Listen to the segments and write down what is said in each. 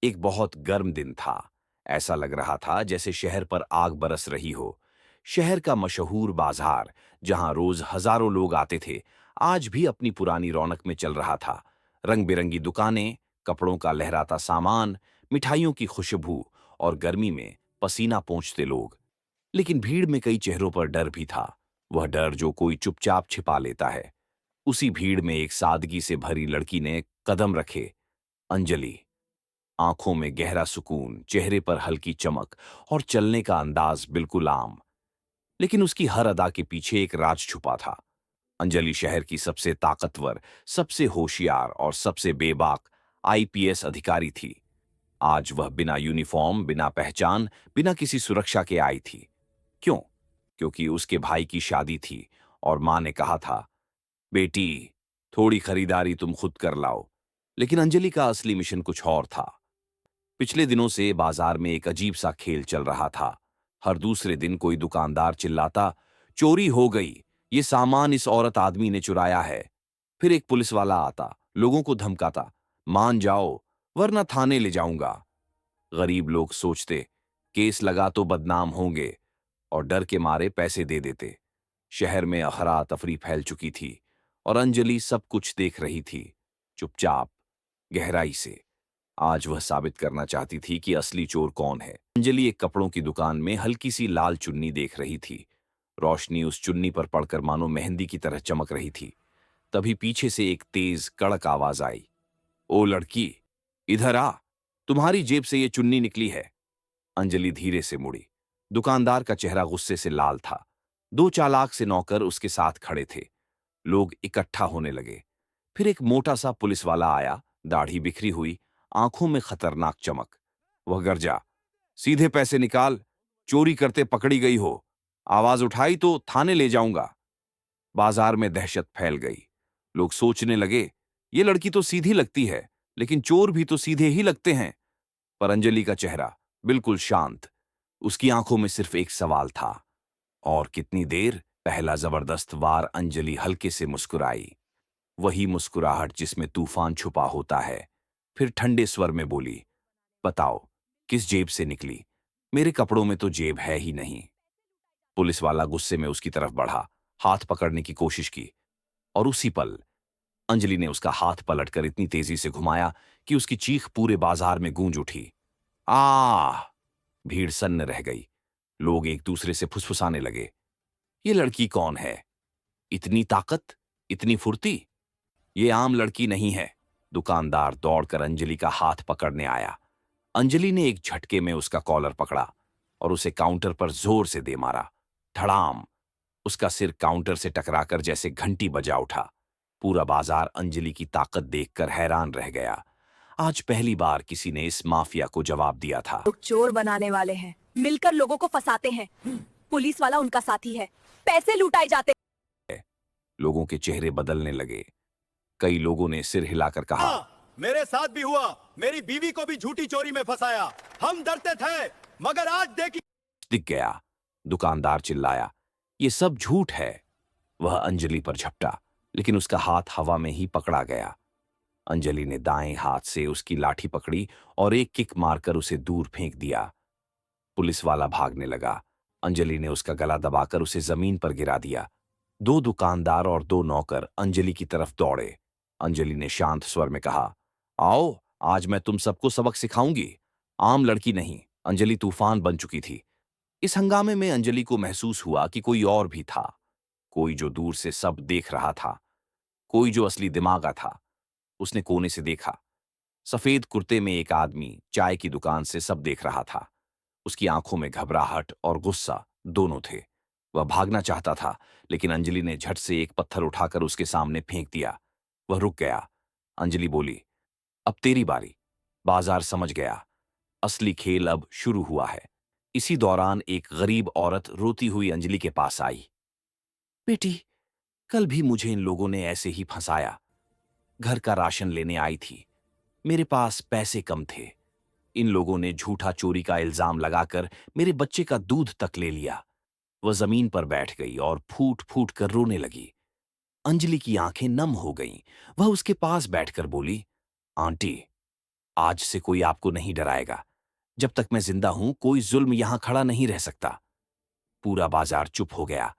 एक बहुत गर्म दिन था। ऐसा लग रहा था जैसे शहर पर आग बरस रही हो। शहर का मशहूर बाजार, जहां रोज हजारों लोग आते थे, आज भी अपनी पुरानी रौनक में चल रहा था। रंग बिरंगी दुकानें, कपड़ों का लहराता सामान, मिठाइयों की खुशबू और गर्मी में पसीना पोंछते लोग। लेकिन भीड़ में कई चेहरों पर डर भी था। वह डर जो कोई चुपचाप छिपा लेता है। उसी भीड़ में एक सादगी से भरी लड़की ने कदम रखे। अंजलि। आंखों में गहरा सुकून, चेहरे पर हल्की चमक और चलने का अंदाज बिल्कुल आम। लेकिन उसकी हर अदा के पीछे एक राज छुपा था। अंजलि शहर की सबसे ताकतवर, सबसे होशियार और सबसे बेबाक आईपीएस अधिकारी थी। आज वह बिना यूनिफॉर्म, बिना पहचान, बिना किसी सुरक्षा के आई थी। क्यों? क्योंकि उसके भाई की शादी थी और मां ने कहा था, बेटी, थोड़ी खरीदारी तुम खुद कर लाओ। लेकिन अंजलि का असली मिशन कुछ और था। पिछले दिनों से बाजार में एक अजीब सा खेल चल रहा था। हर दूसरे दिन कोई दुकानदार चिल्लाता, चोरी हो गई, ये सामान इस औरत आदमी ने चुराया है। फिर एक पुलिस वाला आता, लोगों को धमकाता, मान जाओ वरना थाने ले जाऊंगा। गरीब लोग सोचते, केस लगा तो बदनाम होंगे, और डर के मारे पैसे दे देते। शहर में अफरा तफरी फैल चुकी थी और अंजलि सब कुछ देख रही थी, चुपचाप, गहराई से। आज वह साबित करना चाहती थी कि असली चोर कौन है। अंजलि एक कपड़ों की दुकान में हल्की सी लाल चुन्नी देख रही थी। रोशनी उस चुन्नी पर पड़कर मानो मेहंदी की तरह चमक रही थी। तभी पीछे से एक तेज कड़क आवाज आई, ओ लड़की, इधर आ, तुम्हारी जेब से ये चुन्नी निकली है। अंजलि धीरे से मुड़ी। दुकानदार का चेहरा गुस्से से लाल था। दो चालाक से नौकर उसके साथ खड़े थे। लोग इकट्ठा होने लगे। फिर एक मोटा सा पुलिस वाला आया, दाढ़ी बिखरी हुई, आंखों में खतरनाक चमक। वह गरजा, सीधे पैसे निकाल, चोरी करते पकड़ी गई हो। आवाज उठाई तो थाने ले जाऊंगा। बाजार में दहशत फैल गई। लोग सोचने लगे, ये लड़की तो सीधी लगती है, लेकिन चोर भी तो सीधे ही लगते हैं। पर अंजलि का चेहरा बिल्कुल शांत। उसकी आंखों में सिर्फ एक सवाल था, और कितनी देर? पहला जबरदस्त वार। अंजलि हल्के से मुस्कुराई, वही मुस्कुराहट जिसमें तूफान छुपा होता है। फिर ठंडे स्वर में बोली, बताओ, किस जेब से निकली? मेरे कपड़ों में तो जेब है ही नहीं। पुलिस वाला गुस्से में उसकी तरफ बढ़ा, हाथ पकड़ने की कोशिश की, और उसी पल अंजलि ने उसका हाथ पलटकर इतनी तेजी से घुमाया कि उसकी चीख पूरे बाजार में गूंज उठी। आ! भीड़ सन्न रह गई। लोग एक दूसरे से फुसफुसाने लगे, ये लड़की कौन है? इतनी ताकत, इतनी फुर्ती? ये आम लड़की नहीं है। दुकानदार दौड़कर अंजलि का हाथ पकड़ने आया। अंजलि ने एक झटके में उसका कॉलर पकड़ा और उसे काउंटर पर जोर से दे मारा। धड़ाम! उसका सिर काउंटर से टकराकर जैसे घंटी बजा उठा। पूरा बाजार अंजलि की ताकत देखकर हैरान रह गया। आज पहली बार किसी ने इस माफिया को जवाब दिया था। लोग चोर बनाने वाले हैं, मिलकर लोगों को फंसाते हैं। पुलिस वाला उनका साथी है, पैसे लुटाए जाते। लोगों के चेहरे बदलने लगे। कई लोगों ने सिर हिलाकर कहा, मेरे साथ भी हुआ, मेरी बीवी को भी झूठी चोरी में फंसाया। हम डरते थे, मगर आज देखिए। दिख गया। दुकानदार चिल्लाया, ये सब झूठ है। वह अंजलि पर झपटा, लेकिन उसका हाथ हवा में ही पकड़ा गया। अंजलि ने दाएं हाथ से उसकी लाठी पकड़ी और एक किक मारकर उसे दूर फेंक दिया। पुलिस वाला भागने लगा। अंजलि ने उसका गला दबाकर उसे जमीन पर गिरा दिया। दो दुकानदार और दो नौकर अंजलि की तरफ दौड़े। अंजलि ने शांत स्वर में कहा, आओ, आज मैं तुम सबको सबक सिखाऊंगी। आम लड़की नहीं, अंजलि तूफान बन चुकी थी। इस हंगामे में अंजलि को महसूस हुआ कि कोई और भी था। कोई जो दूर से सब देख रहा था, कोई जो असली दिमागा था। उसने कोने से देखा। सफेद कुर्ते में एक आदमी चाय की दुकान से सब देख रहा था। उसकी आंखों में घबराहट और गुस्सा दोनों थे। वह भागना चाहता था, लेकिन अंजलि ने झट से एक पत्थर उठाकर उसके सामने फेंक दिया। वह रुक गया। अंजलि बोली, अब तेरी बारी। बाजार समझ गया, असली खेल अब शुरू हुआ है। इसी दौरान एक गरीब औरत रोती हुई अंजलि के पास आई। बेटी, कल भी मुझे इन लोगों ने ऐसे ही फंसाया। घर का राशन लेने आई थी, मेरे पास पैसे कम थे। इन लोगों ने झूठा चोरी का इल्जाम लगाकर मेरे बच्चे का दूध तक ले लिया। वह जमीन पर बैठ गई और फूट फूट कर रोने लगी। अंजलि की आंखें नम हो गईं। वह उसके पास बैठकर बोली, आंटी, आज से कोई आपको नहीं डराएगा। जब तक मैं जिंदा हूं कोई जुल्म यहां खड़ा नहीं रह सकता। पूरा बाजार चुप हो गया।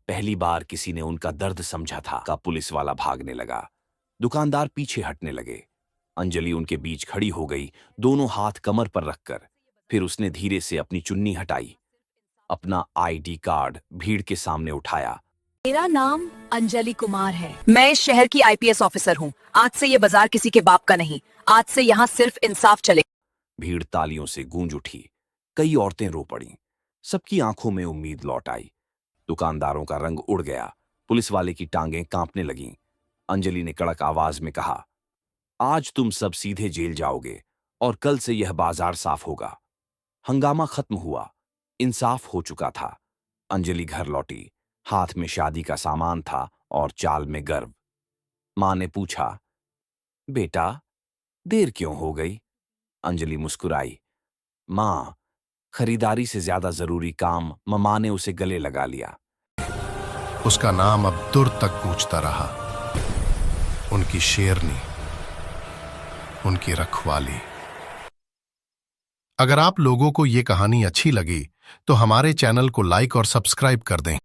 पहली बार किसी ने उनका दर्द समझा था। का पुलिस वाला भागने लगा। दुकानदार पीछे हटने लगे। अंजलि उनके बीच खड़ी हो गई, दोनों हाथ कमर पर रखकर। फिर उसने धीरे से अपनी चुन्नी हटाई, अपना आईडी कार्ड भीड़ के सामने उठाया। मेरा नाम अंजलि कुमार है। मैं इस शहर की आईपीएस ऑफिसर हूँ। आज से ये बाजार किसी के बाप का नहीं। आज से यहाँ सिर्फ इंसाफ चले। भीड़ तालियों से गूंज उठी। कई औरतें रो पड़ीं। सबकी आंखों में उम्मीद लौट आई। दुकानदारों का रंग उड़ गया। पुलिस वाले की टांगें कांपने लगीं। अंजलि ने कड़क आवाज में कहा, आज तुम सब सीधे जेल जाओगे और कल से यह बाजार साफ होगा। हंगामा खत्म हुआ। इंसाफ हो चुका था। अंजलि घर लौटी। हाथ में शादी का सामान था और चाल में गर्व। मां ने पूछा, बेटा देर क्यों हो गई? अंजलि मुस्कुराई। मां, खरीदारी से ज्यादा जरूरी काम। ममा ने उसे गले लगा लिया। उसका नाम अब दूर तक गूंजता रहा। उनकी शेरनी, उनकी रखवाली। अगर आप लोगों को ये कहानी अच्छी लगी तो हमारे चैनल को लाइक और सब्सक्राइब कर दें।